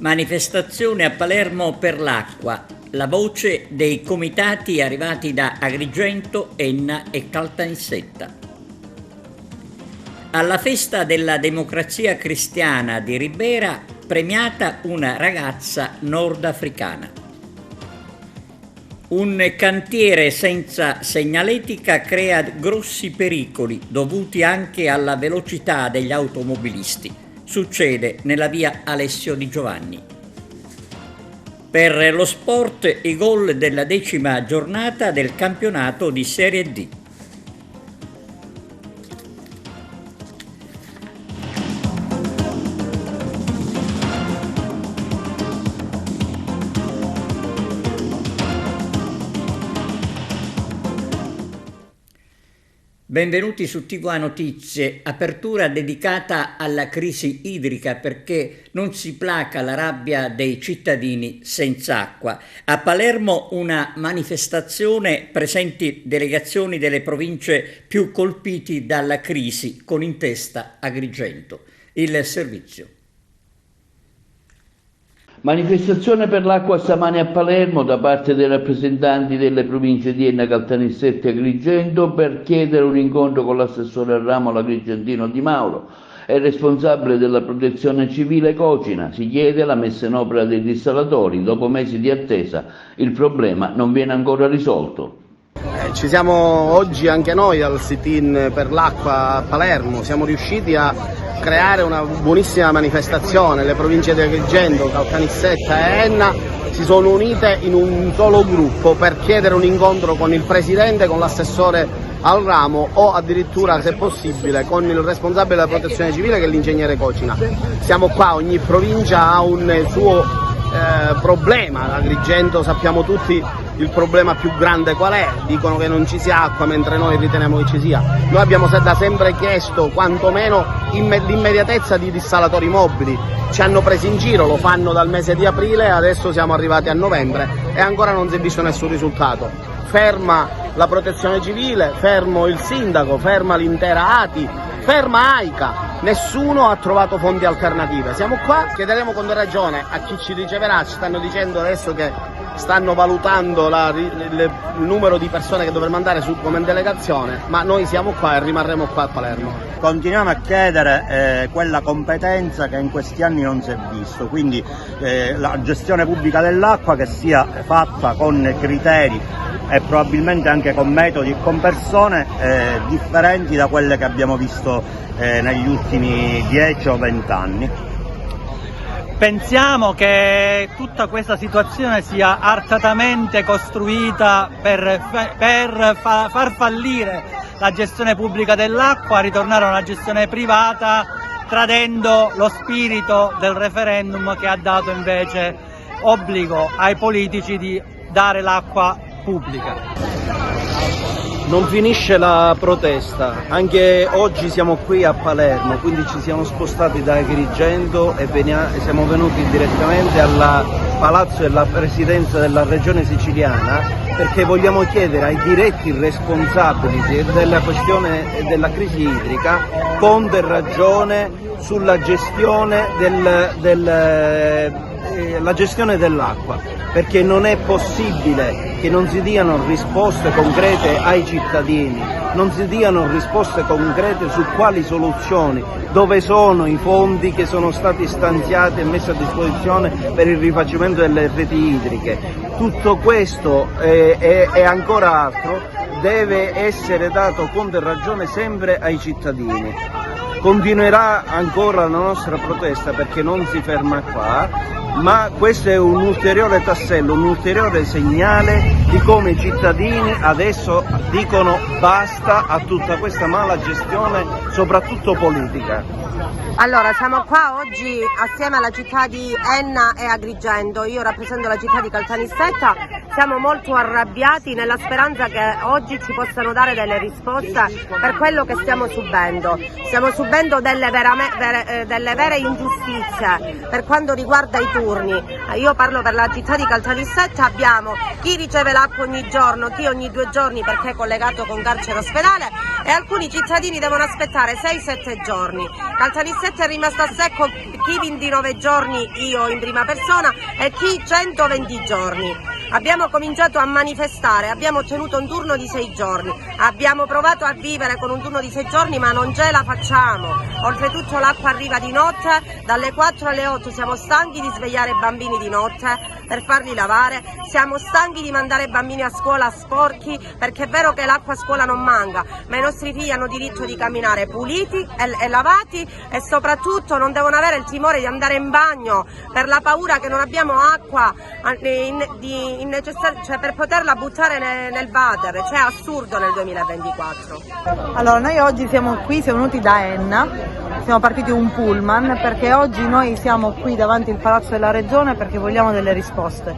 Manifestazione a Palermo per l'acqua, la voce dei comitati arrivati da Agrigento, Enna e Caltanissetta. Alla festa della democrazia cristiana di Ribera, premiata una ragazza nordafricana. Un cantiere senza segnaletica crea grossi pericoli dovuti anche alla velocità degli automobilisti. Succede nella via Alessio Di Giovanni. Per lo sport i gol della 10ª giornata del campionato di Serie D. Benvenuti su TVA Notizie, apertura dedicata alla crisi idrica perché non si placa la rabbia dei cittadini senza acqua. A Palermo una manifestazione, presenti delegazioni delle province più colpiti dalla crisi, con in testa Agrigento. Il servizio. Manifestazione per l'acqua stamani a Palermo da parte dei rappresentanti delle province di Enna, Caltanissetta e Agrigento per chiedere un incontro con l'assessore al ramo agrigentino Di Mauro e il responsabile della protezione civile Cocina. Si chiede la messa in opera dei dissalatori. Dopo mesi di attesa il problema non viene ancora risolto. Ci siamo oggi anche noi al sit-in per l'acqua a Palermo, siamo riusciti a creare una buonissima manifestazione. Le province di Agrigento, Caltanissetta e Enna si sono unite in un solo gruppo per chiedere un incontro con il presidente, con l'assessore al ramo o addirittura, se possibile, con il responsabile della protezione civile che è l'ingegnere Cocina. Siamo qua, ogni provincia ha un suo problema. Agrigento sappiamo tutti il problema più grande qual è, dicono che non ci sia acqua mentre noi riteniamo che ci sia. Noi abbiamo da sempre chiesto quantomeno l'immediatezza di dissalatori mobili, ci hanno presi in giro, lo fanno dal mese di aprile, adesso siamo arrivati a novembre e ancora non si è visto nessun risultato. Ferma la protezione civile, fermo il sindaco, ferma l'intera ATI, ferma AICA, nessuno ha trovato fonti alternative. Siamo qua, chiederemo con ragione a chi ci riceverà, ci stanno dicendo adesso che stanno valutando il numero di persone che dovremmo mandare come delegazione, ma noi siamo qua e rimarremo qua a Palermo. Continuiamo a chiedere quella competenza che in questi anni non si è visto, quindi la gestione pubblica dell'acqua che sia fatta con criteri e probabilmente anche con metodi e con persone differenti da quelle che abbiamo visto negli ultimi 10 o 20 anni. Pensiamo che tutta questa situazione sia artatamente costruita per far fallire la gestione pubblica dell'acqua, ritornare a una gestione privata, tradendo lo spirito del referendum che ha dato invece obbligo ai politici di dare l'acqua pubblica. Non finisce la protesta, anche oggi siamo qui a Palermo, quindi ci siamo spostati da Agrigento e siamo venuti direttamente al palazzo della presidenza della regione siciliana perché vogliamo chiedere ai diretti responsabili della questione della crisi idrica conto e ragione sulla gestione la gestione dell'acqua, perché non è possibile che non si diano risposte concrete ai cittadini, non si diano risposte concrete su quali soluzioni, dove sono i fondi che sono stati stanziati e messi a disposizione per il rifacimento delle reti idriche. Tutto questo e ancora altro deve essere dato conto e ragione sempre ai cittadini. Continuerà ancora la nostra protesta perché non si ferma qua, ma questo è un ulteriore tassello, un ulteriore segnale di come i cittadini adesso dicono basta a tutta questa mala gestione, soprattutto politica. Allora, siamo qua oggi assieme alla città di Enna e Agrigento, io rappresento la città di Caltanissetta, siamo molto arrabbiati nella speranza che oggi ci possano dare delle risposte per quello che stiamo subendo. Stiamo subendo delle vere ingiustizie per quanto riguarda i turni. Io parlo per la città di Caltanissetta, abbiamo chi riceve l'acqua ogni giorno, chi ogni 2 giorni perché è collegato con carcere ospedale e alcuni cittadini devono aspettare 6-7 giorni. Caltanissetta è rimasta a secco chi 29 giorni, io in prima persona, e chi 120 giorni. Abbiamo cominciato a manifestare, abbiamo ottenuto un turno di 6 giorni, abbiamo provato a vivere con un turno di 6 giorni ma non ce la facciamo. Oltretutto l'acqua arriva di notte, dalle 4 alle 8 siamo stanchi di svegliare i bambini di notte per farli lavare, siamo stanchi di mandare i bambini a scuola sporchi, perché è vero che l'acqua a scuola non manca, ma i nostri figli hanno diritto di camminare puliti e lavati, e soprattutto non devono avere il timore di andare in bagno per la paura che non abbiamo acqua cioè per poterla buttare nel water, cioè è assurdo nel 2024. Allora, noi oggi siamo venuti da Enna, siamo partiti un pullman perché oggi noi siamo qui davanti al Palazzo della Regione perché vogliamo delle risposte.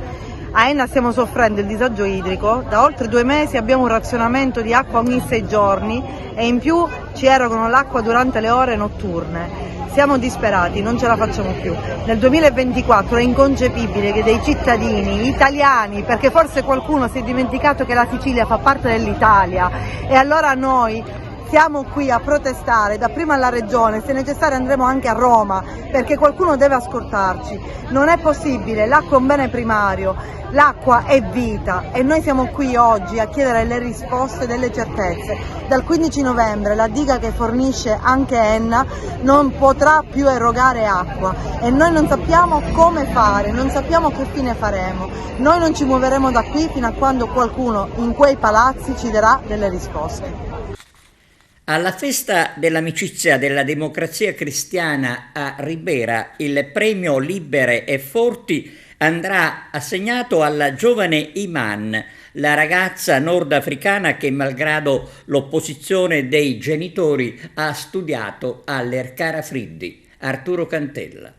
A Enna stiamo soffrendo il disagio idrico, da oltre 2 mesi abbiamo un razionamento di acqua ogni 6 giorni e in più ci erogano l'acqua durante le ore notturne. Siamo disperati, non ce la facciamo più. Nel 2024 è inconcepibile che dei cittadini italiani, perché forse qualcuno si è dimenticato che la Sicilia fa parte dell'Italia, e allora noi siamo qui a protestare, dapprima alla Regione, se necessario andremo anche a Roma, perché qualcuno deve ascoltarci. Non è possibile, l'acqua è un bene primario, l'acqua è vita e noi siamo qui oggi a chiedere le risposte, delle certezze. Dal 15 novembre la diga che fornisce anche Enna non potrà più erogare acqua e noi non sappiamo come fare, non sappiamo che fine faremo. Noi non ci muoveremo da qui fino a quando qualcuno in quei palazzi ci darà delle risposte. Alla festa dell'amicizia della democrazia cristiana a Ribera, il premio Libere e Forti andrà assegnato alla giovane Iman, la ragazza nordafricana che, malgrado l'opposizione dei genitori, ha studiato all'Ercara Friddi. Arturo Cantella.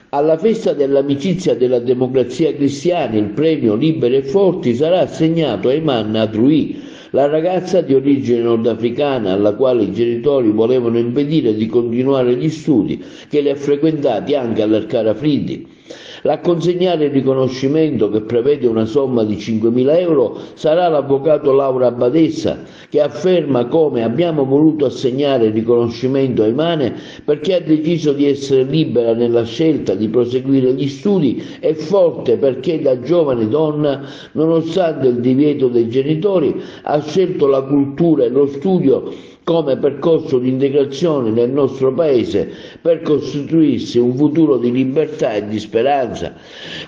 Alla festa dell'amicizia della democrazia cristiana il premio Libere e Forti sarà assegnato a Iman Adrui, la ragazza di origine nordafricana alla quale i genitori volevano impedire di continuare gli studi che li ha frequentati anche all'Ercara Friddi. A consegnare il riconoscimento, che prevede una somma di 5.000 euro, sarà l'avvocato Laura Badessa, che afferma come abbiamo voluto assegnare il riconoscimento a Imane perché ha deciso di essere libera nella scelta di proseguire gli studi e forte perché da giovane donna, nonostante il divieto dei genitori, ha scelto la cultura e lo studio come percorso di integrazione nel nostro paese per costituirsi un futuro di libertà e di speranza.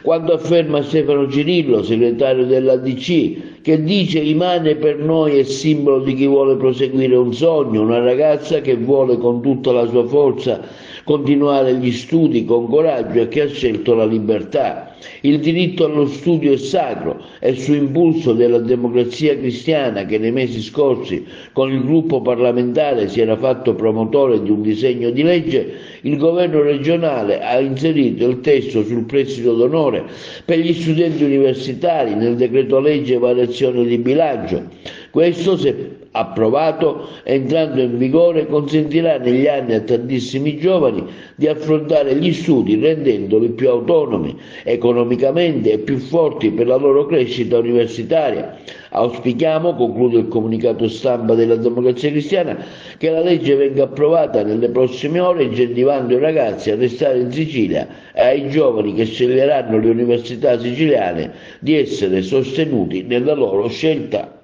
Quando afferma Stefano Cirillo, segretario dell'ADC, che dice Imane per noi è simbolo di chi vuole proseguire un sogno, una ragazza che vuole con tutta la sua forza continuare gli studi con coraggio e che ha scelto la libertà. Il diritto allo studio è sacro e su impulso della democrazia cristiana che nei mesi scorsi con il gruppo parlamentare si era fatto promotore di un disegno di legge, il governo regionale ha inserito il testo sul prestito d'onore per gli studenti universitari nel decreto legge variazione di bilancio. Questo, se approvato, entrando in vigore, consentirà negli anni a tantissimi giovani di affrontare gli studi rendendoli più autonomi economicamente e più forti per la loro crescita universitaria. Auspichiamo, conclude il comunicato stampa della Democrazia Cristiana, che la legge venga approvata nelle prossime ore, incentivando i ragazzi a restare in Sicilia e ai giovani che sceglieranno le università siciliane di essere sostenuti nella loro scelta.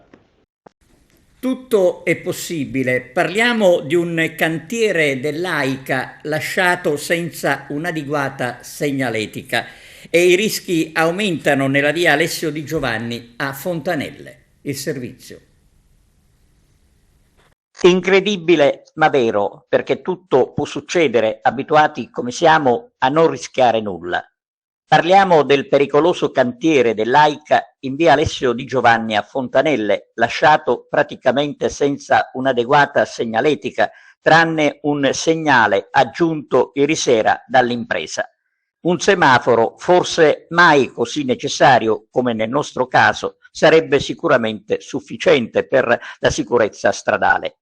Tutto è possibile. Parliamo di un cantiere dell'AICA lasciato senza un'adeguata segnaletica e i rischi aumentano nella via Alessio Di Giovanni a Fontanelle. Il servizio. Incredibile ma vero, perché tutto può succedere, abituati come siamo a non rischiare nulla. Parliamo del pericoloso cantiere dell'AICA in via Alessio Di Giovanni a Fontanelle, lasciato praticamente senza un'adeguata segnaletica, tranne un segnale aggiunto ieri sera dall'impresa. Un semaforo, forse mai così necessario come nel nostro caso, sarebbe sicuramente sufficiente per la sicurezza stradale.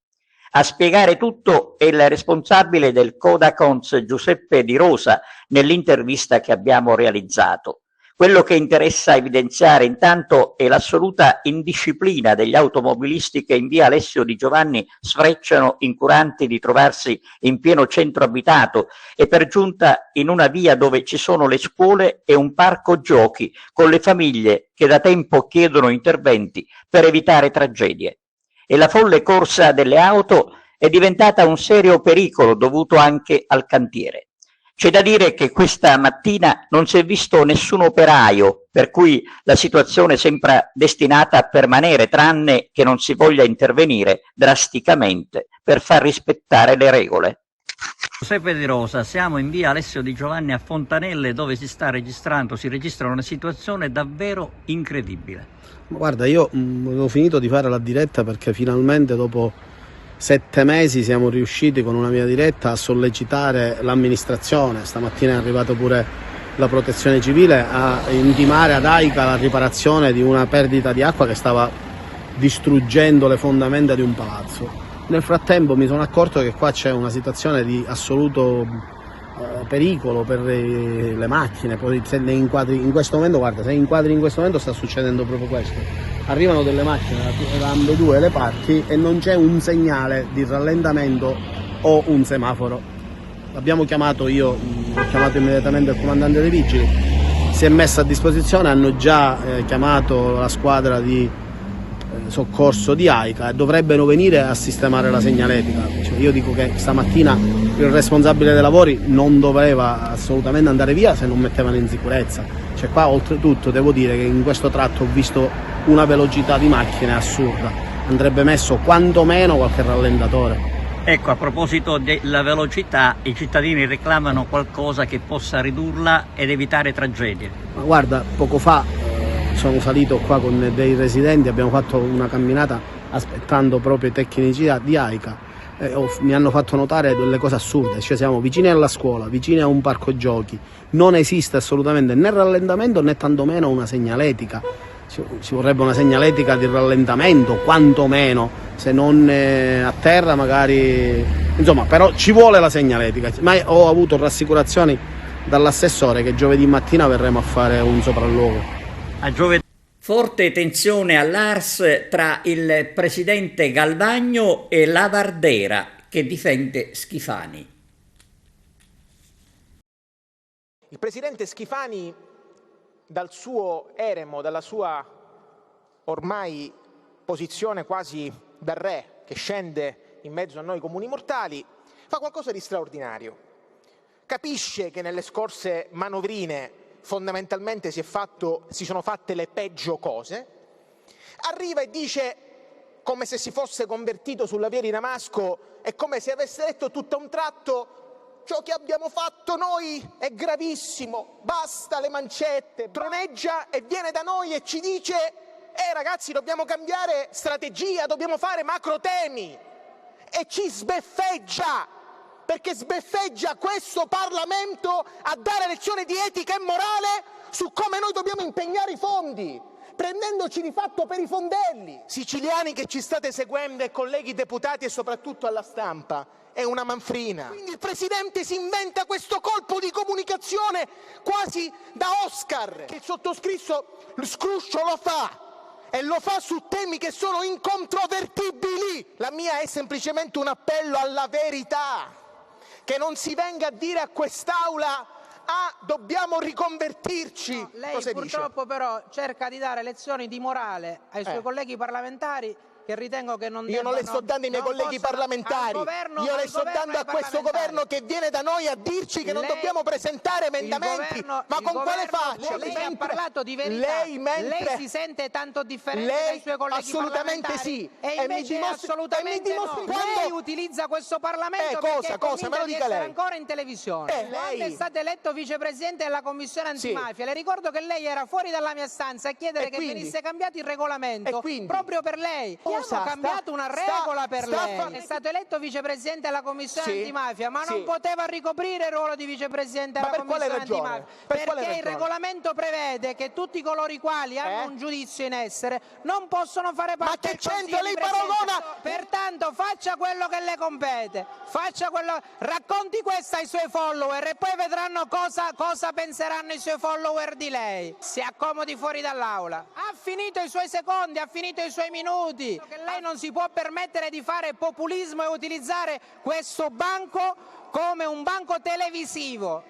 A spiegare tutto è il responsabile del Codacons Giuseppe Di Rosa nell'intervista che abbiamo realizzato. Quello che interessa evidenziare intanto è l'assoluta indisciplina degli automobilisti che in via Alessio Di Giovanni sfrecciano incuranti di trovarsi in pieno centro abitato e per giunta in una via dove ci sono le scuole e un parco giochi con le famiglie che da tempo chiedono interventi per evitare tragedie. E la folle corsa delle auto è diventata un serio pericolo dovuto anche al cantiere. C'è da dire che questa mattina non si è visto nessun operaio, per cui la situazione sembra destinata a permanere, tranne che non si voglia intervenire drasticamente per far rispettare le regole. Giuseppe Di Rosa, siamo in via Alessio Di Giovanni a Fontanelle dove si registra una situazione davvero incredibile. Guarda, io avevo finito di fare la diretta perché finalmente dopo 7 mesi siamo riusciti con una mia diretta a sollecitare l'amministrazione, stamattina è arrivato pure la protezione civile, a intimare ad AICA la riparazione di una perdita di acqua che stava distruggendo le fondamenta di un palazzo. Nel frattempo mi sono accorto che qua c'è una situazione di assoluto pericolo per le macchine. Poi se ne inquadri in questo momento, guarda, se inquadri in questo momento sta succedendo proprio questo. Arrivano delle macchine da ambedue le parti e non c'è un segnale di rallentamento o un semaforo. L'abbiamo chiamato, io ho chiamato immediatamente il comandante dei vigili, si è messo a disposizione, hanno già chiamato la squadra di soccorso di AICA e dovrebbero venire a sistemare la segnaletica. Cioè, io dico che stamattina il responsabile dei lavori non doveva assolutamente andare via se non mettevano in sicurezza. Cioè qua oltretutto devo dire che in questo tratto ho visto una velocità di macchine assurda, andrebbe messo quantomeno qualche rallentatore. Ecco, a proposito della velocità, i cittadini reclamano qualcosa che possa ridurla ed evitare tragedie. Ma guarda, poco fa sono salito qua con dei residenti, abbiamo fatto una camminata aspettando proprio i tecnici di AICA mi hanno fatto notare delle cose assurde, cioè siamo vicini alla scuola, vicini a un parco giochi, non esiste assolutamente né rallentamento né tantomeno una segnaletica. Ci vorrebbe una segnaletica di rallentamento, quantomeno, se non a terra magari, insomma, però ci vuole la segnaletica. Ma ho avuto rassicurazioni dall'assessore che giovedì mattina verremo a fare un sopralluogo. Forte tensione all'ARS tra il presidente Galvagno e Lavardera che difende Schifani. Il presidente Schifani, dal suo eremo, dalla sua ormai posizione quasi da re che scende in mezzo a noi comuni mortali, fa qualcosa di straordinario. Capisce che nelle scorse manovrine fondamentalmente si sono fatte le peggio cose, arriva e dice, come se si fosse convertito sulla via di Damasco e come se avesse detto tutto a un tratto: ciò che abbiamo fatto noi è gravissimo, basta le mancette. Troneggia e viene da noi e ci dice: ragazzi, dobbiamo cambiare strategia, dobbiamo fare macro temi, e ci sbeffeggia, perché sbeffeggia questo Parlamento a dare lezione di etica e morale su come noi dobbiamo impegnare i fondi, prendendoci di fatto per i fondelli. Siciliani che ci state seguendo e colleghi deputati e soprattutto alla stampa, è una manfrina. Quindi il Presidente si inventa questo colpo di comunicazione quasi da Oscar, che il sottoscritto Scruscio lo fa. E lo fa su temi che sono incontrovertibili. La mia è semplicemente un appello alla verità. Che non si venga a dire a quest'Aula: dobbiamo riconvertirci. No, lei purtroppo però cerca di dare lezioni di morale ai suoi colleghi parlamentari che ritengo che non debbano. Io non le sto dando ai miei colleghi parlamentari, io le sto dando a questo governo che viene da noi a dirci che non dobbiamo presentare emendamenti, ma con quale faccia? Lei ha parlato di verità, lei si sente tanto differente dai suoi colleghi assolutamente parlamentari? Sì, e invece assolutamente no. Lei utilizza questo Parlamento perché convinta di essere ancora in televisione. Quando è stato eletto vicepresidente della commissione antimafia, le ricordo che lei era fuori dalla mia stanza a chiedere che venisse cambiato il regolamento proprio per lei. Abbiamo cambiato una regola per lei. È stato eletto vicepresidente della commissione antimafia, ma non poteva ricoprire il ruolo di vicepresidente della commissione antimafia. Perché il regolamento prevede che tutti coloro i quali hanno un giudizio in essere non possono fare parte del Consiglio di Presidenza. Pertanto faccia quello che le compete, racconti questo ai suoi follower e poi vedranno cosa penseranno i suoi follower di lei. Si accomodi fuori dall'aula. Ha finito i suoi secondi, ha finito i suoi minuti. Che lei non si può permettere di fare populismo e utilizzare questo banco come un banco televisivo.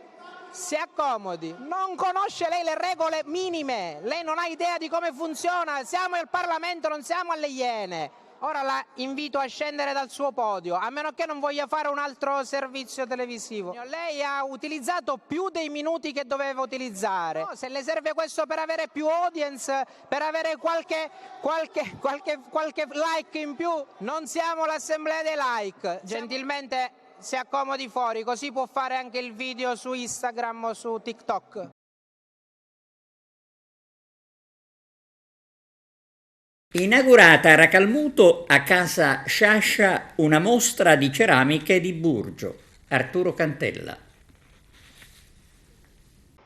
Si accomodi. Non conosce lei le regole minime. Lei non ha idea di come funziona. Siamo al Parlamento, non siamo alle Iene. Ora la invito a scendere dal suo podio, a meno che non voglia fare un altro servizio televisivo. Lei ha utilizzato più dei minuti che doveva utilizzare. No, se le serve questo per avere più audience, per avere qualche like in più, non siamo l'assemblea dei like. Gentilmente si accomodi fuori, così può fare anche il video su Instagram o su TikTok. Inaugurata a Racalmuto, a Casa Sciascia, una mostra di ceramiche di Burgio. Arturo Cantella.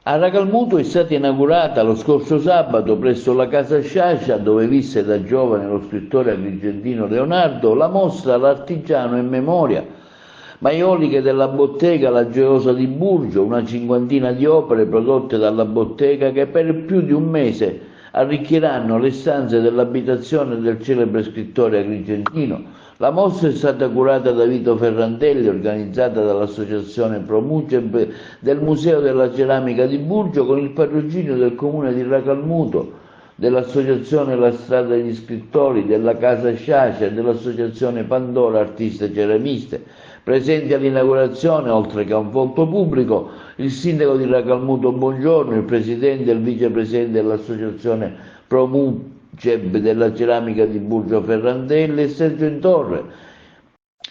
A Racalmuto è stata inaugurata lo scorso sabato presso la Casa Sciascia, dove visse da giovane lo scrittore agrigentino Leonardo, la mostra L'artigiano in memoria, maioliche della bottega La Gioiosa di Burgio, una cinquantina di opere prodotte dalla bottega che per più di un mese arricchiranno le stanze dell'abitazione del celebre scrittore agrigentino. La mostra è stata curata da Vito Ferrandelli, organizzata dall'associazione Promuceb del Museo della Ceramica di Burgio con il patrocinio del comune di Racalmuto, dell'associazione La Strada degli Scrittori, della Casa Sciascia e dell'associazione Pandora Artiste Ceramiste. Presenti all'inaugurazione, oltre che a un folto pubblico, il sindaco di Racalmuto Buongiorno, il presidente e il vicepresidente dell'associazione Promuceb della Ceramica di Burgio Ferrandelli e Sergio Intorre.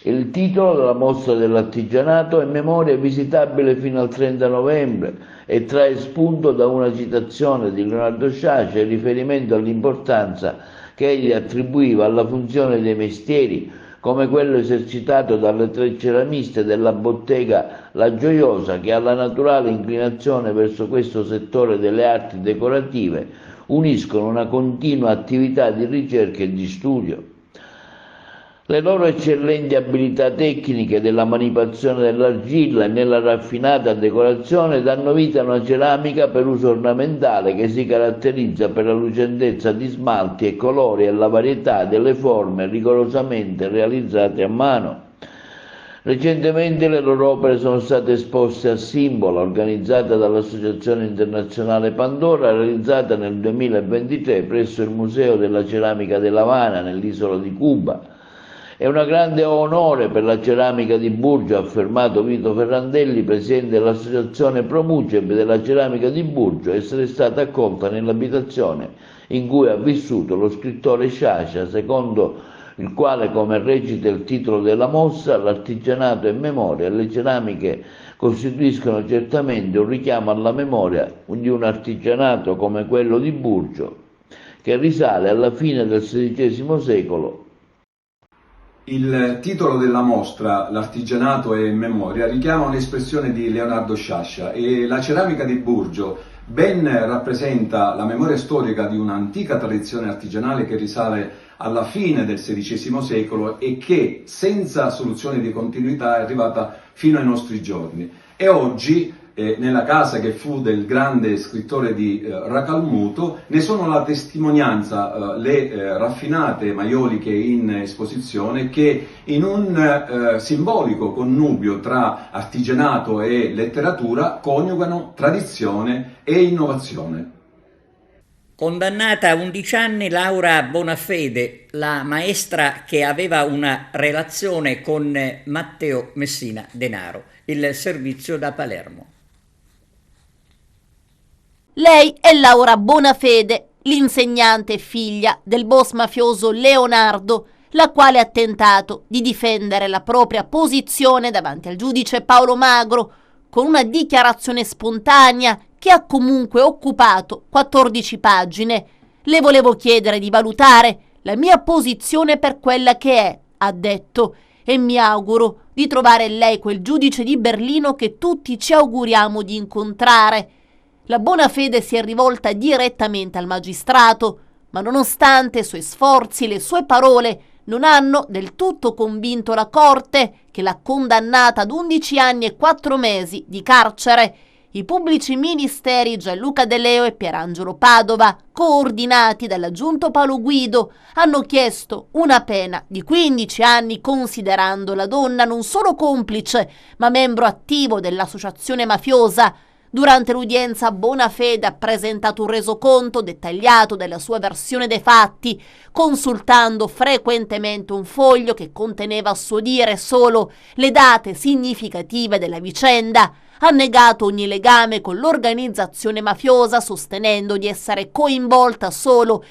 Il titolo della mostra dell'artigianato è Memoria, visitabile fino al 30 novembre e trae spunto da una citazione di Leonardo Sciascia in riferimento all'importanza che egli attribuiva alla funzione dei mestieri, come quello esercitato dalle 3 ceramiste della bottega La Gioiosa, che alla naturale inclinazione verso questo settore delle arti decorative uniscono una continua attività di ricerca e di studio. Le loro eccellenti abilità tecniche della manipazione dell'argilla e nella raffinata decorazione danno vita a una ceramica per uso ornamentale che si caratterizza per la lucentezza di smalti e colori e la varietà delle forme rigorosamente realizzate a mano. Recentemente le loro opere sono state esposte a Simbolo, organizzata dall'Associazione Internazionale Pandora, realizzata nel 2023 presso il Museo della Ceramica de La Habana, nell'isola di Cuba. È un grande onore per la ceramica di Burgio, ha affermato Vito Ferrandelli, presidente dell'associazione Promuceb della ceramica di Burgio, essere stata accolta nell'abitazione in cui ha vissuto lo scrittore Sciascia, secondo il quale, come recita il titolo della mostra, l'artigianato in memoria e le ceramiche costituiscono certamente un richiamo alla memoria di un artigianato come quello di Burgio, che risale alla fine del XVI secolo. Il titolo della mostra, L'artigianato è in memoria, richiama un'espressione di Leonardo Sciascia e la ceramica di Burgio ben rappresenta la memoria storica di un'antica tradizione artigianale che risale alla fine del XVI secolo e che, senza soluzione di continuità, è arrivata fino ai nostri giorni. E oggi, nella casa che fu del grande scrittore di Racalmuto, ne sono la testimonianza le raffinate maioliche in esposizione che in un simbolico connubio tra artigianato e letteratura coniugano tradizione e innovazione. Condannata a 11 anni Laura Bonafede, la maestra che aveva una relazione con Matteo Messina Denaro, il servizio da Palermo. Lei è Laura Bonafede, l'insegnante e figlia del boss mafioso Leonardo, la quale ha tentato di difendere la propria posizione davanti al giudice Paolo Magro con una dichiarazione spontanea che ha comunque occupato 14 pagine. Le volevo chiedere di valutare la mia posizione per quella che è, ha detto, e mi auguro di trovare in lei quel giudice di Berlino che tutti ci auguriamo di incontrare. La Bonafede si è rivolta direttamente al magistrato, ma nonostante i suoi sforzi, le sue parole non hanno del tutto convinto la Corte, che l'ha condannata ad 11 anni e 4 mesi di carcere. I pubblici ministeri Gianluca De Leo e Pierangelo Padova, coordinati dall'aggiunto Paolo Guido, hanno chiesto una pena di 15 anni, considerando la donna non solo complice, ma membro attivo dell'associazione mafiosa. Durante l'udienza Bonafede ha presentato un resoconto dettagliato della sua versione dei fatti, consultando frequentemente un foglio che conteneva a suo dire solo le date significative della vicenda. Ha negato ogni legame con l'organizzazione mafiosa, sostenendo di essere coinvolta solo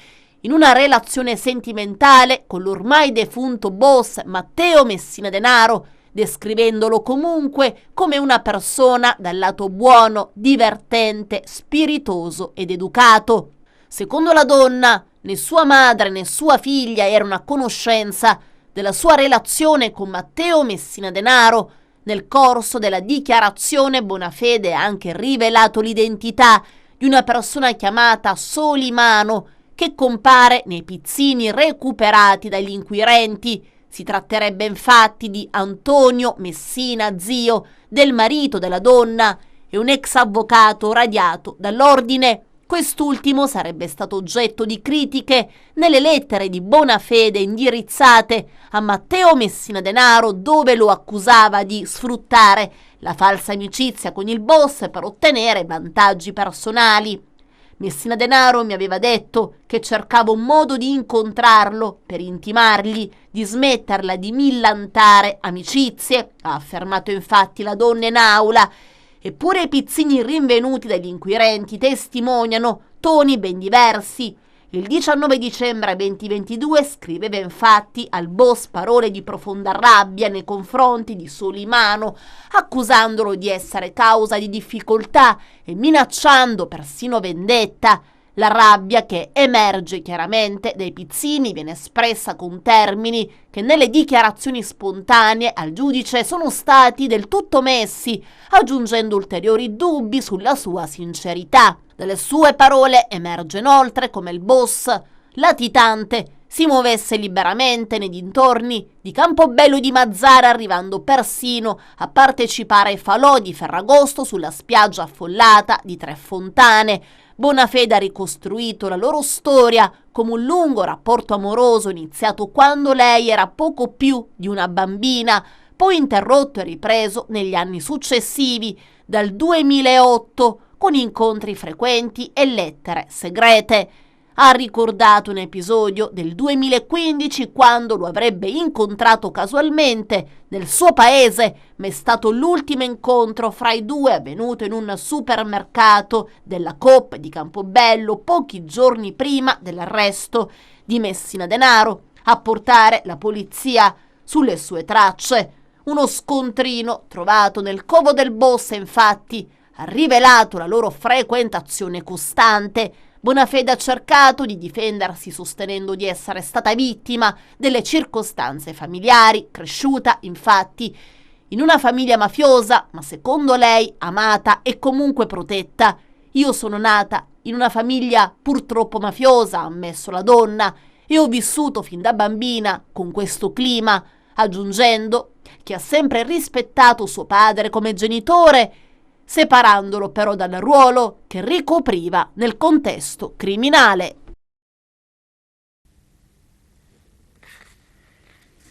in una relazione sentimentale con l'ormai defunto boss Matteo Messina Denaro, descrivendolo comunque come una persona dal lato buono, divertente, spiritoso ed educato. Secondo la donna, né sua madre né sua figlia erano a conoscenza della sua relazione con Matteo Messina Denaro. Nel corso della dichiarazione Bonafede ha anche rivelato l'identità di una persona chiamata Solimano, che compare nei pizzini recuperati dagli inquirenti. Si tratterebbe infatti di Antonio Messina, zio del marito della donna e un ex avvocato radiato dall'ordine. Quest'ultimo sarebbe stato oggetto di critiche nelle lettere di Bonafede indirizzate a Matteo Messina Denaro, dove lo accusava di sfruttare la falsa amicizia con il boss per ottenere vantaggi personali. Messina Denaro mi aveva detto che cercavo un modo di incontrarlo per intimargli di smetterla di millantare amicizie, ha affermato infatti la donna in aula. Eppure i pizzini rinvenuti dagli inquirenti testimoniano toni ben diversi. Il 19 dicembre 2022 scriveva infatti al boss parole di profonda rabbia nei confronti di Solimano, accusandolo di essere causa di difficoltà e minacciando persino vendetta. La rabbia che emerge chiaramente dai pizzini viene espressa con termini che nelle dichiarazioni spontanee al giudice sono stati del tutto omessi, aggiungendo ulteriori dubbi sulla sua sincerità. Dalle sue parole emerge inoltre come il boss, latitante, si muovesse liberamente nei dintorni di Campobello e di Mazara, arrivando persino a partecipare ai falò di Ferragosto sulla spiaggia affollata di Tre Fontane. Bonafede ha ricostruito la loro storia come un lungo rapporto amoroso iniziato quando lei era poco più di una bambina, poi interrotto e ripreso negli anni successivi, dal 2008, con incontri frequenti e lettere segrete. Ha ricordato un episodio del 2015 quando lo avrebbe incontrato casualmente nel suo paese, ma è stato l'ultimo incontro fra i due avvenuto in un supermercato della Coop di Campobello pochi giorni prima dell'arresto di Messina Denaro, a portare la polizia sulle sue tracce. Uno scontrino trovato nel covo del boss, infatti, ha rivelato la loro frequentazione costante. Bonafede ha cercato di difendersi sostenendo di essere stata vittima delle circostanze familiari, cresciuta infatti in una famiglia mafiosa, ma secondo lei amata e comunque protetta. Io sono nata in una famiglia purtroppo mafiosa, ha ammesso la donna, e ho vissuto fin da bambina con questo clima, aggiungendo che ha sempre rispettato suo padre come genitore, separandolo però dal ruolo che ricopriva nel contesto criminale.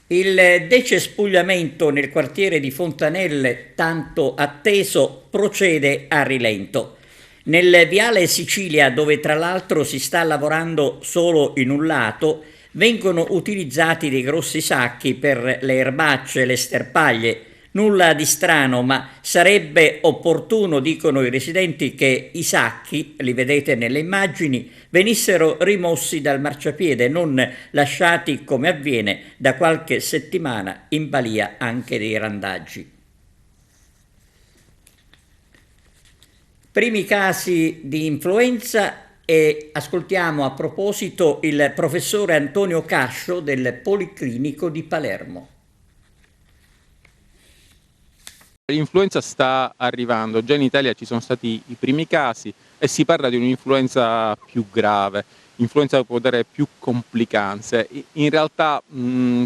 Il decespugliamento nel quartiere di Fontanelle, tanto atteso, procede a rilento. Nel viale Sicilia, dove tra l'altro si sta lavorando solo in un lato, vengono utilizzati dei grossi sacchi per le erbacce e le sterpaglie. Nulla di strano, ma sarebbe opportuno, dicono i residenti, che i sacchi, li vedete nelle immagini, venissero rimossi dal marciapiede, non lasciati come avviene da qualche settimana in balia anche dei randaggi. Primi casi di influenza E ascoltiamo a proposito il professore Antonio Cascio del Policlinico di Palermo. L'influenza sta arrivando, già in Italia ci sono stati i primi casi e si parla di un'influenza più grave. L'influenza può dare più complicanze. In realtà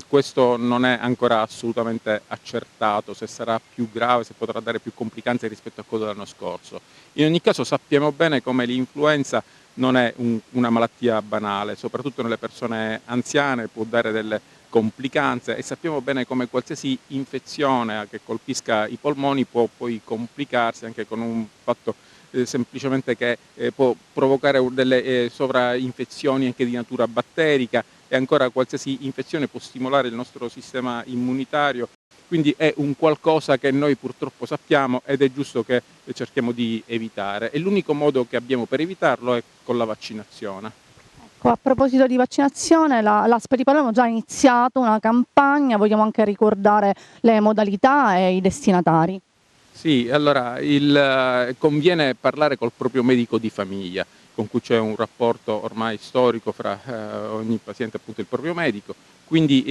questo non è ancora assolutamente accertato, se sarà più grave, se potrà dare più complicanze rispetto a quello dell'anno scorso. In ogni caso sappiamo bene come l'influenza non è una malattia banale, soprattutto nelle persone anziane può dare delle complicanze e sappiamo bene come qualsiasi infezione che colpisca i polmoni può poi complicarsi anche con un fatto semplicemente che può provocare delle sovrainfezioni anche di natura batterica e ancora qualsiasi infezione può stimolare il nostro sistema immunitario, quindi è un qualcosa che noi purtroppo sappiamo ed è giusto che cerchiamo di evitare e l'unico modo che abbiamo per evitarlo è con la vaccinazione. A proposito di vaccinazione, l'ASP di Palermo ha già iniziato una campagna, vogliamo anche ricordare le modalità e i destinatari. Sì, allora conviene parlare col proprio medico di famiglia, con cui c'è un rapporto ormai storico fra ogni paziente e appunto il proprio medico, quindi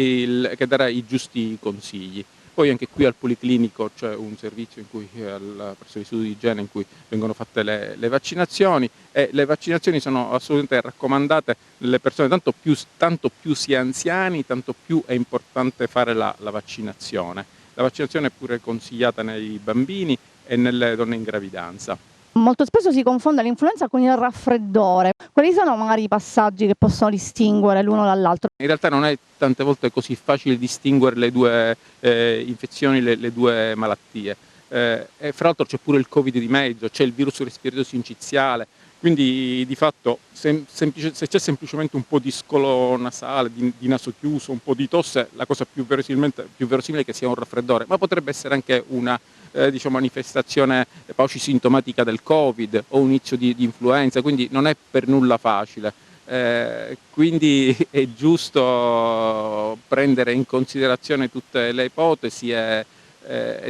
che darà i giusti consigli. Poi anche qui al Policlinico c'è un servizio presso l'Istituto di Igiene in cui vengono fatte le vaccinazioni e le vaccinazioni sono assolutamente raccomandate nelle persone, tanto più si è anziani, tanto più è importante fare la vaccinazione. La vaccinazione è pure consigliata nei bambini e nelle donne in gravidanza. Molto spesso si confonde l'influenza con il raffreddore. Quali sono magari i passaggi che possono distinguere l'uno dall'altro? In realtà non è tante volte così facile distinguere le due infezioni, le due malattie. E fra l'altro c'è pure il Covid di mezzo, c'è il virus respiratorio sinciziale, quindi di fatto se c'è semplicemente un po' di scolo nasale, di naso chiuso, un po' di tosse, la cosa più verosimile è che sia un raffreddore, ma potrebbe essere anche una manifestazione paucisintomatica del Covid o un inizio di influenza, quindi non è per nulla facile. Quindi è giusto prendere in considerazione tutte le ipotesi e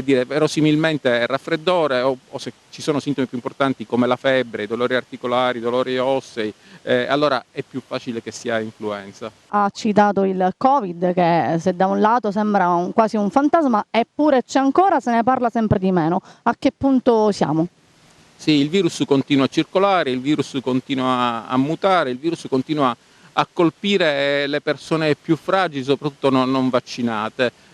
dire verosimilmente raffreddore o se ci sono sintomi più importanti come la febbre, i dolori articolari, i dolori ossei, allora è più facile che sia influenza. Ha citato il Covid che se da un lato sembra quasi un fantasma eppure c'è ancora, se ne parla sempre di meno. A che punto siamo? Sì, il virus continua a circolare, il virus continua a mutare, il virus continua a colpire le persone più fragili, soprattutto non vaccinate.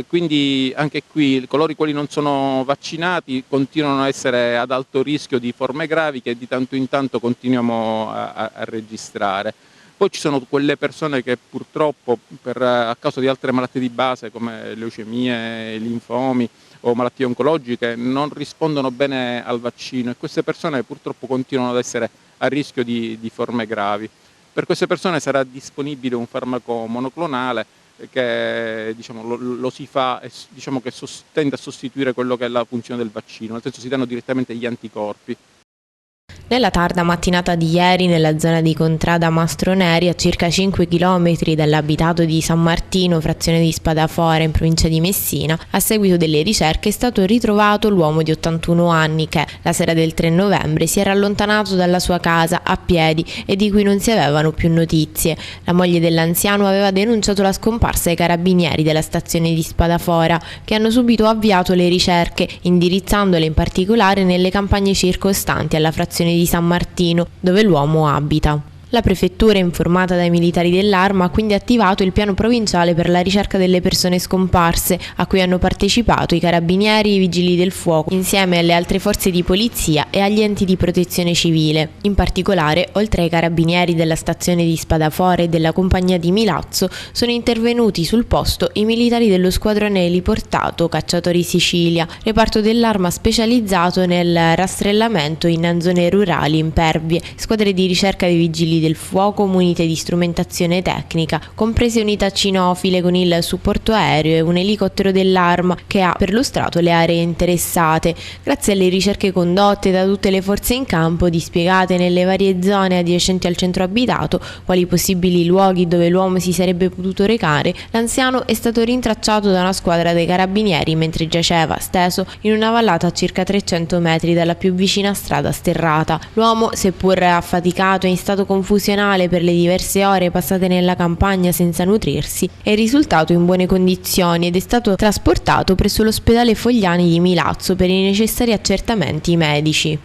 Quindi anche qui coloro i quali non sono vaccinati continuano a essere ad alto rischio di forme gravi che di tanto in tanto continuiamo a registrare. Poi ci sono quelle persone che purtroppo a causa di altre malattie di base come leucemie, linfomi o malattie oncologiche non rispondono bene al vaccino e queste persone purtroppo continuano ad essere a rischio di forme gravi. Per queste persone sarà disponibile un farmaco monoclonale che lo si fa e che tende a sostituire quello che è la funzione del vaccino, nel senso si danno direttamente gli anticorpi. Nella tarda mattinata di ieri, nella zona di Contrada Mastroneri, a circa 5 km dall'abitato di San Martino, frazione di Spadafora, in provincia di Messina, a seguito delle ricerche è stato ritrovato l'uomo di 81 anni che, la sera del 3 novembre, si era allontanato dalla sua casa a piedi e di cui non si avevano più notizie. La moglie dell'anziano aveva denunciato la scomparsa ai carabinieri della stazione di Spadafora, che hanno subito avviato le ricerche, indirizzandole in particolare nelle campagne circostanti alla frazione di San Martino, dove l'uomo abita. La prefettura, informata dai militari dell'Arma, ha quindi attivato il piano provinciale per la ricerca delle persone scomparse, a cui hanno partecipato i carabinieri e i vigili del fuoco, insieme alle altre forze di polizia e agli enti di protezione civile. In particolare, oltre ai carabinieri della stazione di Spadafora e della compagnia di Milazzo, sono intervenuti sul posto i militari dello squadrone eliportato Cacciatori Sicilia, reparto dell'Arma specializzato nel rastrellamento in zone rurali impervie, squadre di ricerca dei vigili vigili del fuoco munite di strumentazione tecnica, comprese unità cinofile con il supporto aereo e un elicottero dell'Arma che ha perlustrato le aree interessate. Grazie alle ricerche condotte da tutte le forze in campo, dispiegate nelle varie zone adiacenti al centro abitato, quali possibili luoghi dove l'uomo si sarebbe potuto recare, l'anziano è stato rintracciato da una squadra dei carabinieri mentre giaceva steso in una vallata a circa 300 metri dalla più vicina strada sterrata. L'uomo, seppur affaticato e in stato confusionale per le diverse ore passate nella campagna senza nutrirsi, è risultato in buone condizioni ed è stato trasportato presso l'ospedale Fogliani di Milazzo per i necessari accertamenti medici.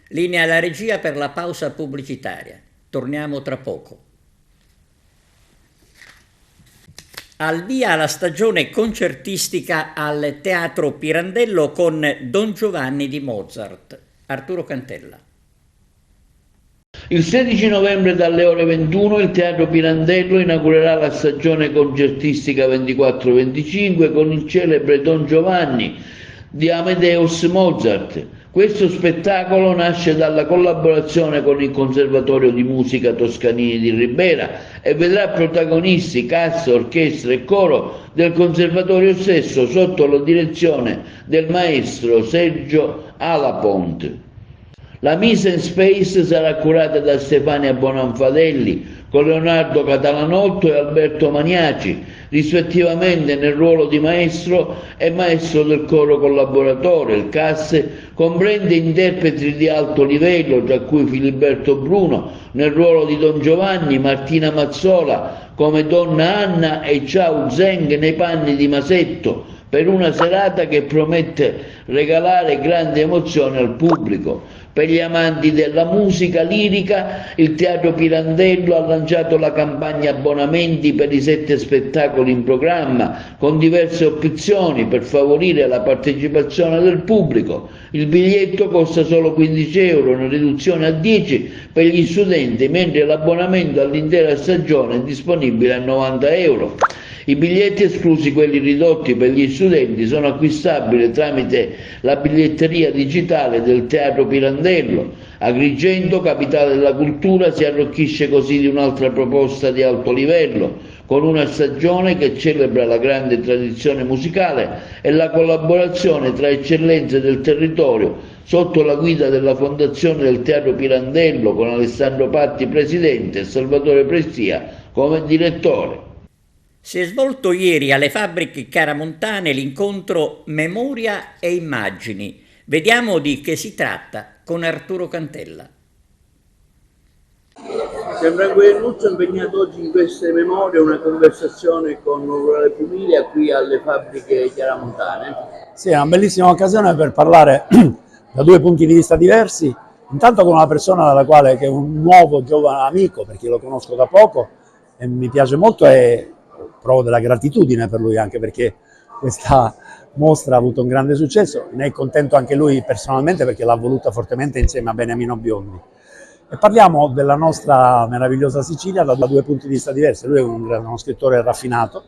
Linea alla regia per la pausa pubblicitaria. Torniamo tra poco. Al via la stagione concertistica al Teatro Pirandello con Don Giovanni di Mozart. Arturo Cantella. Il 16 novembre dalle ore 21 il Teatro Pirandello inaugurerà la stagione concertistica 24-25 con il celebre Don Giovanni di Amadeus Mozart. Questo spettacolo nasce dalla collaborazione con il Conservatorio di Musica Toscanini di Ribera e vedrà protagonisti cassa, orchestra e coro del Conservatorio stesso sotto la direzione del maestro Sergio Alapont. La mise in space sarà curata da Stefania Bonanfadelli con Leonardo Catalanotto e Alberto Maniaci, rispettivamente nel ruolo di maestro e maestro del coro collaboratore. Il cast comprende interpreti di alto livello, tra cui Filiberto Bruno nel ruolo di Don Giovanni, Martina Mazzola come Donna Anna e Ciao Zeng nei panni di Masetto, per una serata che promette regalare grande emozione al pubblico. Per gli amanti della musica lirica, il Teatro Pirandello ha lanciato la campagna abbonamenti per i 7 spettacoli in programma, con diverse opzioni per favorire la partecipazione del pubblico. Il biglietto costa solo 15 euro, una riduzione a 10 per gli studenti, mentre l'abbonamento all'intera stagione è disponibile a 90 euro. I biglietti, esclusi quelli ridotti per gli studenti, sono acquistabili tramite la biglietteria digitale del Teatro Pirandello. Agrigento, capitale della cultura, si arricchisce così di un'altra proposta di alto livello, con una stagione che celebra la grande tradizione musicale e la collaborazione tra eccellenze del territorio sotto la guida della Fondazione del Teatro Pirandello, con Alessandro Patti presidente e Salvatore Prestia come direttore. Si è svolto ieri alle Fabbriche Caramontane l'incontro Memoria e Immagini. Vediamo di che si tratta con Arturo Cantella. Sembra Guernuccio impegnato oggi in queste memorie una conversazione con l'onorevole Pumilia qui alle Fabbriche Chiaramontane. Sì, è una bellissima occasione per parlare da 2 punti di vista diversi, intanto con una persona dalla quale, che è un nuovo giovane amico, perché lo conosco da poco e mi piace molto e provo della gratitudine per lui, anche perché questa mostra ha avuto un grande successo. Ne è contento anche lui personalmente perché l'ha voluta fortemente insieme a Beniamino Biondi. E parliamo della nostra meravigliosa Sicilia da 2 punti di vista diversi. Lui è uno scrittore raffinato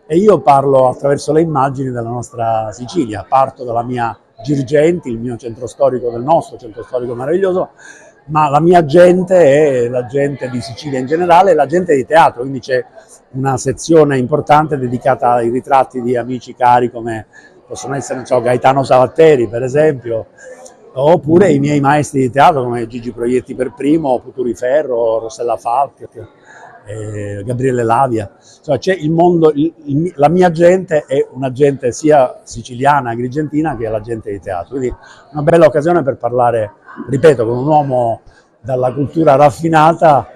e io parlo attraverso le immagini della nostra Sicilia. Parto dalla mia Girgenti, il mio centro storico, del nostro centro storico meraviglioso, ma la mia gente è la gente di Sicilia in generale, la gente di teatro, quindi c'è una sezione importante dedicata ai ritratti di amici cari come possono essere, non so, Gaetano Savatteri per esempio, oppure i miei maestri di teatro come Gigi Proietti per primo, Puturi Ferro, Rossella Falk, Gabriele Lavia. Insomma, c'è il mondo, la mia gente è una gente sia siciliana, agrigentina, che la gente di teatro, quindi una bella occasione per parlare, ripeto, con un uomo dalla cultura raffinata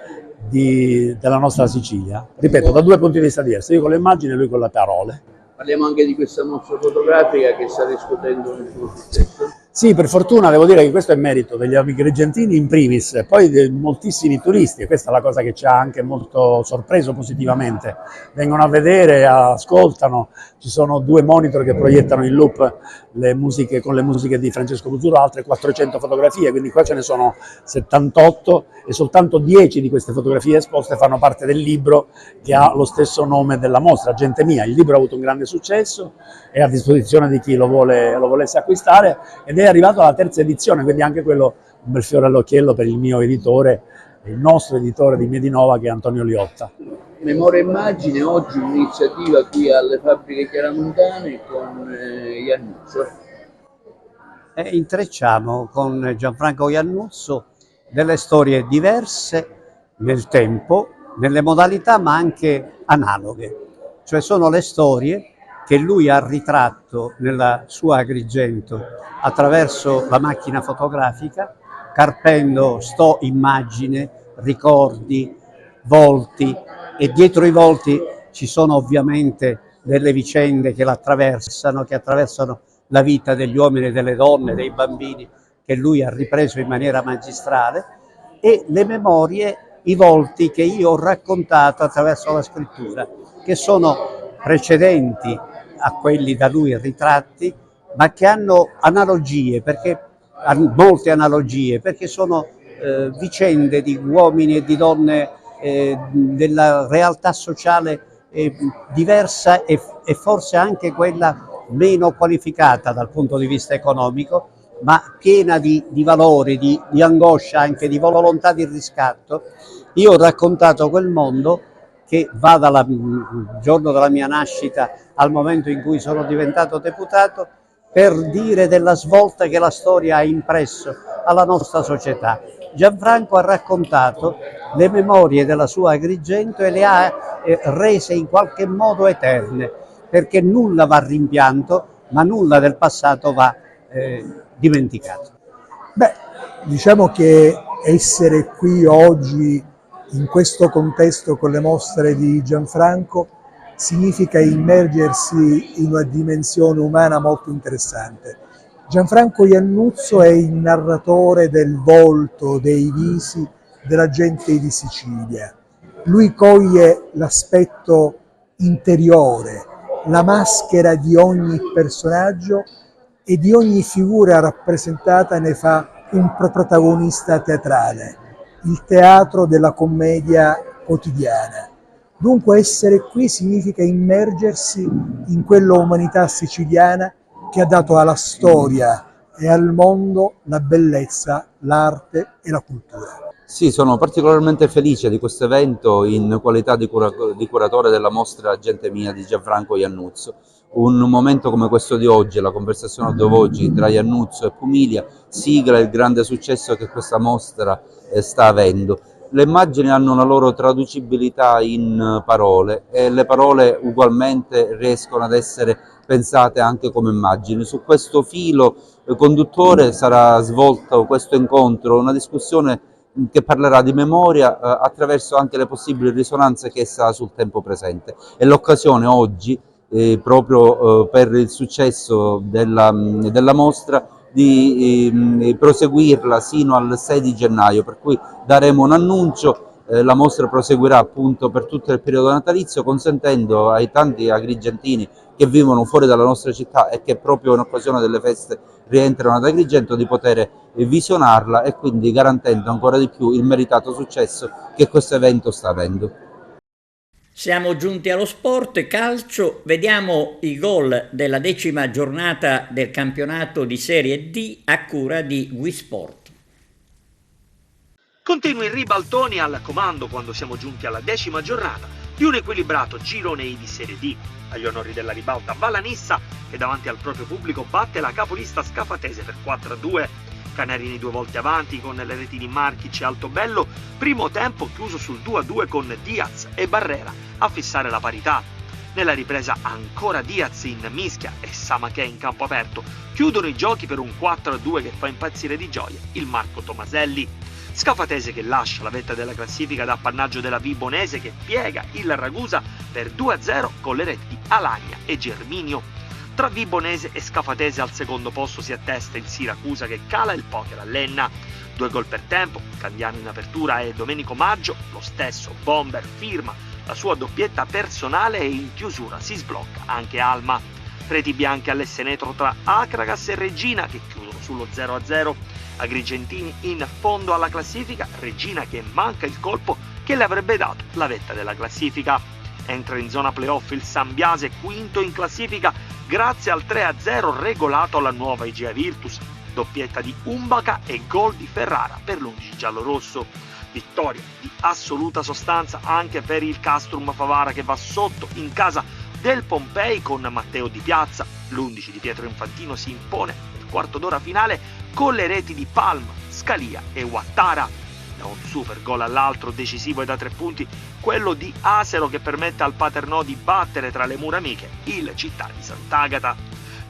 della nostra Sicilia, ripeto, da 2 punti di vista diversi, io con le immagini e lui con le parole. Parliamo anche di questa mostra fotografica che sta riscuotendo nel suo successo. Sì, per fortuna devo dire che questo è merito degli agrigentini in primis, e poi di moltissimi turisti, e questa è la cosa che ci ha anche molto sorpreso positivamente. Vengono a vedere, ascoltano, ci sono 2 monitor che proiettano in loop le musiche, con le musiche di Francesco Buzzuro, altre 400 fotografie, quindi qua ce ne sono 78 e soltanto 10 di queste fotografie esposte fanno parte del libro che ha lo stesso nome della mostra, Gente Mia. Il libro ha avuto un grande successo, è a disposizione di chi lo volesse acquistare ed è arrivato alla 3ª edizione, quindi anche quello un bel fiore all'occhiello per il mio editore il nostro editore di Medinova, che è Antonio Liotta. Memoria Immagine, oggi un'iniziativa qui alle Fabbriche Chiaramontane con Iannuzzo. Intrecciamo con Gianfranco Iannuzzo delle storie diverse nel tempo, nelle modalità, ma anche analoghe. Cioè sono le storie che lui ha ritratto nella sua Agrigento attraverso la macchina fotografica, carpendo immagini, ricordi, volti, e dietro i volti ci sono ovviamente delle vicende che l'attraversano, che attraversano la vita degli uomini e delle donne, dei bambini, che lui ha ripreso in maniera magistrale, e le memorie, i volti che io ho raccontato attraverso la scrittura, che sono precedenti a quelli da lui ritratti, ma che hanno analogie, molte analogie, perché sono vicende di uomini e di donne della realtà sociale diversa e forse anche quella meno qualificata dal punto di vista economico, ma piena di valori, di angoscia, anche di volontà di riscatto. Io ho raccontato quel mondo che va dal giorno della mia nascita al momento in cui sono diventato deputato, per dire della svolta che la storia ha impresso alla nostra società. Gianfranco ha raccontato le memorie della sua Agrigento e le ha rese in qualche modo eterne, perché nulla va rimpianto, ma nulla del passato va dimenticato. Beh, diciamo che essere qui oggi in questo contesto con le mostre di Gianfranco significa immergersi in una dimensione umana molto interessante. Gianfranco Iannuzzo è il narratore del volto, dei visi della gente di Sicilia. Lui coglie l'aspetto interiore, la maschera di ogni personaggio e di ogni figura rappresentata ne fa un protagonista teatrale, il teatro della commedia quotidiana. Dunque essere qui significa immergersi in quella umanità siciliana che ha dato alla storia e al mondo la bellezza, l'arte e la cultura. Sì, sono particolarmente felice di questo evento in qualità di curatore della mostra Gente Mia di Gianfranco Iannuzzo. Un momento come questo di oggi, la conversazione a due voci tra Iannuzzo e Pumilia, sigla il grande successo che questa mostra sta avendo. Le immagini hanno una loro traducibilità in parole e le parole ugualmente riescono ad essere pensate anche come immagini. Su questo filo conduttore sarà svolto questo incontro, una discussione che parlerà di memoria attraverso anche le possibili risonanze che essa ha sul tempo presente. È l'occasione oggi, proprio per il successo della mostra, di proseguirla sino al 6 di gennaio, per cui daremo un annuncio. La mostra proseguirà appunto per tutto il periodo natalizio, consentendo ai tanti agrigentini che vivono fuori dalla nostra città e che proprio in occasione delle feste rientrano ad Agrigento di poter visionarla, e quindi garantendo ancora di più il meritato successo che questo evento sta avendo. Siamo giunti allo sport calcio, vediamo i gol della 10ª giornata del campionato di Serie D a cura di Wisport. Continui ribaltoni al comando quando siamo giunti alla 10ª giornata di un equilibrato girone I di Serie D. Agli onori della ribalta Valanissa, che davanti al proprio pubblico batte la capolista Scafatese per 4-2. Canarini 2 volte avanti con le reti di Marchic e Altobello, primo tempo chiuso sul 2-2 con Diaz e Barrera a fissare la parità. Nella ripresa ancora Diaz in mischia e Samaché in campo aperto chiudono i giochi per un 4-2 che fa impazzire di gioia il Marco Tomaselli. Scafatese che lascia la vetta della classifica da appannaggio della Vibonese, che piega il Ragusa per 2-0 con le reti di Alagna e Germinio. Tra Vibonese e Scafatese al secondo posto si attesta il Siracusa, che cala il poker all'Enna. 2 gol per tempo, Candiano in apertura e Domenico Maggio, lo stesso Bomber firma la sua doppietta personale e in chiusura si sblocca anche Alma. Reti bianche all'Essenetro tra Acragas e Regina, che chiudono sullo 0-0. Agrigentini in fondo alla classifica, Regina che manca il colpo che le avrebbe dato la vetta della classifica. Entra in zona playoff il Sambiase, quinto in classifica grazie al 3-0 regolato alla nuova Igea Virtus, doppietta di Umbaca e gol di Ferrara per l'11 giallorosso. Vittoria di assoluta sostanza anche per il Castrum Favara, che va sotto in casa del Pompei con Matteo Di Piazza. L'11 di Pietro Infantino si impone nel quarto d'ora finale con le reti di Palma, Scalia e Ouattara. Da un super gol all'altro, decisivo e da 3 punti, quello di Asero, che permette al Paternò di battere tra le mura amiche il Città di Sant'Agata.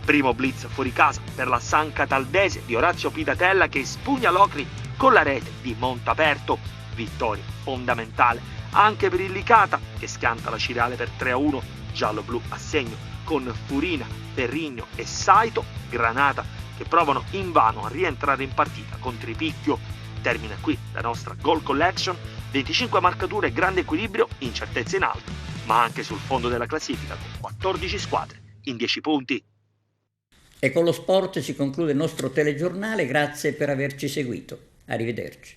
Primo blitz fuori casa per la San Cataldese di Orazio Pidatella, che spugna l'Ocri con la rete di Montaperto. Vittoria fondamentale anche per il Licata, che schianta la Cireale per 3-1, giallo-blu a segno con Furina, Ferrigno e Saito. Granata che provano invano a rientrare in partita con Tripicchio. Termina qui la nostra goal collection, 25 marcature, grande equilibrio, incertezza in alto, ma anche sul fondo della classifica con 14 squadre in 10 punti. E con lo sport si conclude il nostro telegiornale, grazie per averci seguito. Arrivederci.